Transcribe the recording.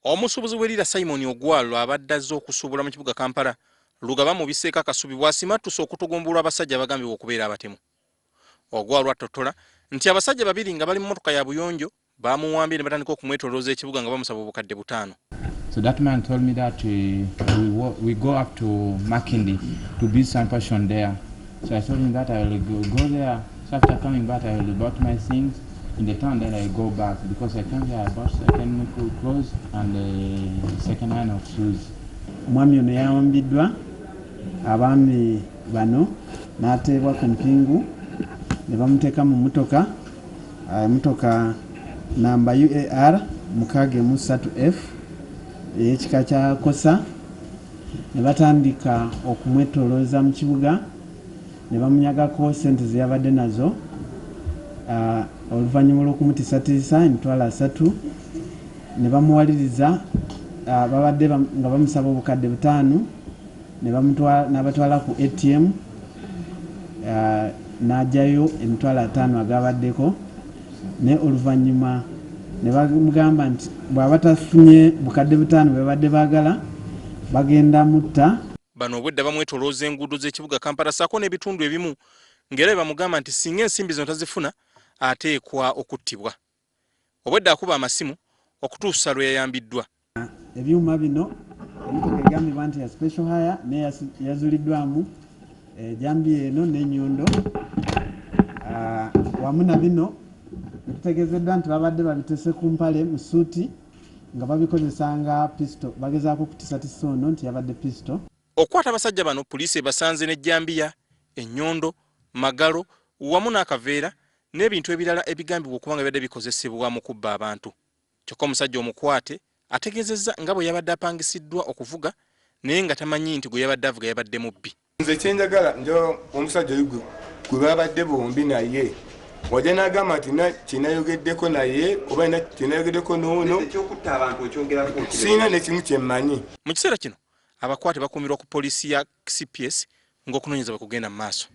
Omusuubuzi w'erira Simon Ogwalo abadde azze okusuubula mu kibuga Kampala lugaba mu biseeka Kasubi bw'asimattusa okutugumbulwa abasajja abagambibwa okubeera abatemu. Ogwalo attotola nti abasajja babiri nga bali mu mmotoka ya buyonjo bamuwambye ne batandika okumwetolooza ekibuga nga bamusaba obukadde 5. So that man told me that we go up to Makindi to build some passion there. So I told him that I will go there. So after coming back, I will bought my things in the town. Then I go back because I came here. I bought second clothes and a second hand of shoes. Mwami ono yawambiddwa abaami bano n'ateebwa ku mpingu ne bamuteeka mu motoka namba UAR 603F ekika kya Kosa ne batandika okumwetolooza mu kibuga ne bamunyagako sente ze yabadde nazo oluvannyuma lw'okumutiisatiisa emitwalo 3 ne bamuwaliriza babadde nga bamusaba obukadde 5 n'abatwala ku ATM n'ajjayo emitwalo 5 agabaddeko ne oluvannyuma ne bamugamba nti bw'aba tafunye bukadde 5 bwe babadde baagala bagenda mutta. Bano obwedda bamwetolooza enguudo z'ekibuga Kampala ssaako n'ebitundu ebimu ng'era bamugamba nti singa ensimbi zino tazifuna ateekwa okuttibwa. Obwedda akuba amasimu okutuusa lwe yayambiddwa. Ebyuma bino emmotoka egambibwa nti ya special hire naye yazuuliddwamu jambi eno n'ennyondo wamu na bino tutegeezeddwa nti babadde babitese ku mpale mu suuti nga babikozesa nga pisto bagezaako okutiisatiisa ono nti yabadde pisto. Okwata abasajja bano poliisi ebasanze n'ejjambiya, ennyondo, magalo wamu n'akaveera n'ebintu ebirala ebigambibwa okuba nga bibadde bikozesebwa mu kubba abantu. Kyokka omusajja omukwate ategeezezza nga bwe yabadde apangisiddwa okuvuga naye nga tamanyi nti gwe yabadde avuga yabadde mubbi. Nze kyenjagala njo omusajja oyo gwe babadde bombi naye wajja n'agamba nti kinayogeddeko naye oba kinayogeddeko n'ono siina ne kimu kye mmanyi. Mu kiseera kino abakwate bakuumirwa ku poliisi ya CPS ng'okunoonyeza bwe kugenda mu maaso.